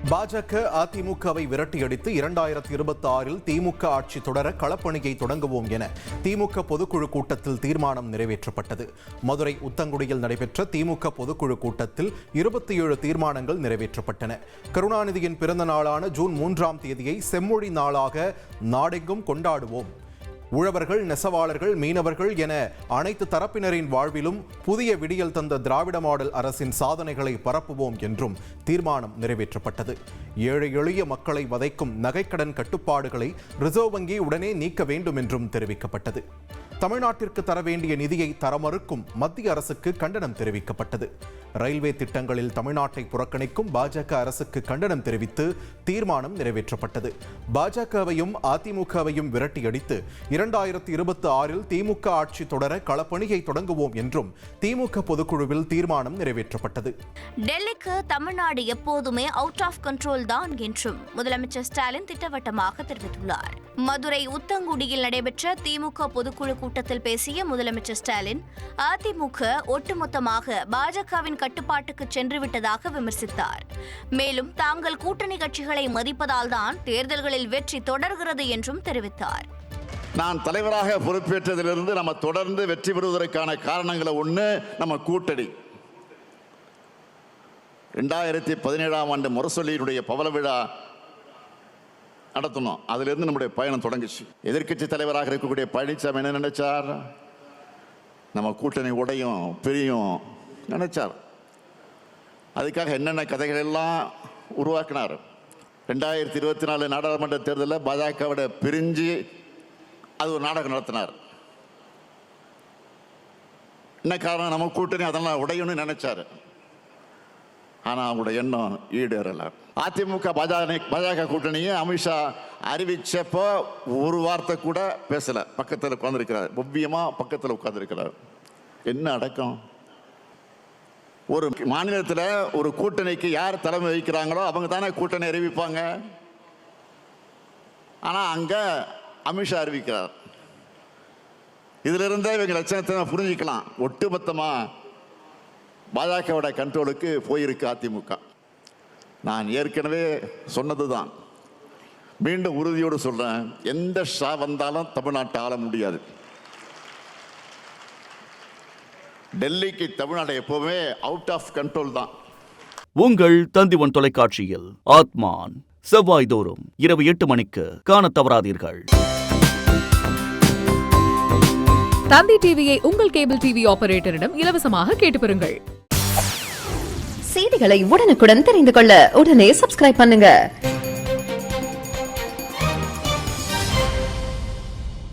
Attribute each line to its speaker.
Speaker 1: பாஜக அதிமுகவை விரட்டியடித்து 2026இல் திமுக ஆட்சி தொடர களப்பணியை தொடங்குவோம் என திமுக பொதுக்குழு கூட்டத்தில் தீர்மானம் நிறைவேற்றப்பட்டது. மதுரை உத்தங்குடியில் நடைபெற்ற திமுக பொதுக்குழு கூட்டத்தில் 27 தீர்மானங்கள் நிறைவேற்றப்பட்டன. கருணாநிதியின் பிறந்த நாளான ஜூன் 3ஆம் தேதியை செம்மொழி நாளாக நாடெங்கும் கொண்டாடுவோம். உழவர்கள், நெசவாளர்கள், மீனவர்கள் என அனைத்து தரப்பினரின் வாழ்விலும் புதிய விடியல் தந்த திராவிட மாடல் அரசின் சாதனைகளை பரப்புவோம் என்றும் தீர்மானம் நிறைவேற்றப்பட்டது. ஏழை எளிய மக்களை வதைக்கும் நகைக்கடன் கட்டுப்பாடுகளை ரிசர்வ் வங்கி உடனே நீக்க வேண்டும் என்றும் தெரிவிக்கப்பட்டது. தமிழ்நாட்டிற்கு தர வேண்டிய நிதியை தர மறுக்கும் மத்திய அரசுக்கு கண்டனம் தெரிவிக்கப்பட்டது. ரயில்வே திட்டங்களில் தமிழ்நாட்டை புறக்கணிக்கும் பாஜக அரசுக்கு கண்டனம் தெரிவித்து தீர்மானம் நிறைவேற்றப்பட்டது. பாஜகவையும் அதிமுகவையும் விரட்டியடித்து 2026இல் திமுக ஆட்சி தொடர களப்பணியை தொடங்குவோம் என்றும் திமுக பொதுக்குழுவில் தீர்மானம் நிறைவேற்றப்பட்டது.
Speaker 2: டெல்லிக்கு தமிழ்நாடு எப்போதுமே அவுட் ஆஃப் கண்ட்ரோல் தான் என்றும் முதலமைச்சர் ஸ்டாலின் திட்டவட்டமாக தெரிவித்துள்ளார். மதுரை உத்தங்குடியில் நடைபெற்ற திமுக பொதுக்குழு கூட்டத்தில் பேசிய முதலமைச்சர் ஸ்டாலின், அதிமுக ஒட்டுமொத்தமாக பாஜகவின் கட்டுப்பாட்டுக்கு சென்றுவிட்டதாக விமர்சித்தார். மேலும் தாங்கள் கூட்டணி கட்சிகளை மதிப்பதால் தான் தேர்தல்களில் வெற்றி தொடர்கிறது என்றும் தெரிவித்தார்.
Speaker 3: நான் தலைவராக பொறுப்பேற்றதிலிருந்து நம்ம தொடர்ந்து வெற்றி பெறுவதற்கான காரணங்களை ஒன்று நம்ம கூட்டணி. 2017ஆம் ஆண்டு முரசொலியினுடைய பவள விழா நடத்தணும். அதிலிருந்து நம்முடைய பயணம் தொடங்குச்சு. எதிர்க்கட்சி தலைவராக இருக்கக்கூடிய பழனிசாமி என்ன நினைச்சார்? நம்ம கூட்டணி உடையும் பிரியும் நினைச்சார். அதுக்காக என்னென்ன கதைகள் எல்லாம் உருவாக்கினார். 2024 நாடாளுமன்ற தேர்தலில் பாஜகவோட பிரிஞ்சு அது ஒரு நாடகம் நடத்தினார். என்ன காரணம்? நம்ம கூட்டணி அதெல்லாம் உடையும்னு நினைச்சாரு. ஆனால் அவங்களோட எண்ணம் ஈடேறல. அதிமுக பாஜக கூட்டணியை அமித்ஷா அறிவிச்சப்போ ஒரு வார்த்தை கூட பேசல. பக்கத்தில் உட்கார்ந்துருக்கிறார், ஒவ்வியமா பக்கத்தில் உட்கார்ந்துருக்கிறார். என்ன அடக்கம்! ஒரு மாநிலத்தில் ஒரு கூட்டணிக்கு யார் தலைமை வகிக்கிறாங்களோ அவங்க தானே கூட்டணி அறிவிப்பாங்க. ஆனால் அங்கே அமித்ஷா அறிவிக்கிறார். இதுல இருந்தே இவங்க லட்சணத்தை புரிஞ்சுக்கலாம். ஒட்டுமொத்தமாக பாஜகவோட கண்ட்ரோலுக்கு போயிருக்கு அதிமுக. நான் ஏற்கனவே சொன்னதுதான், மீண்டும் உறுதியோடு சொல்றேன், எந்த ஷா வந்தாலும் தமிழ்நாட்டை ஆள முடியாது. டெல்லிக்கு தமிழ்நாடு எப்பவுமே அவுட் ஆஃப் கண்ட்ரோல் தான்.
Speaker 4: உங்கள் தந்திவன் தொலைக்காட்சியில் ஆத்மான் செவ்வாய் தோறும் இரவு 8 மணிக்கு காண தவறாதீர்கள்.
Speaker 5: தந்தி டிவியை உங்கள் கேபிள் டிவி ஆபரேட்டரிடம் இலவசமாக கேட்டு பெறுங்கள்.
Speaker 6: செய்திகளை உடனுக்குடன் தெரிந்து கொள்ள உடனே சப்ஸ்கிரைப் பண்ணுங்க.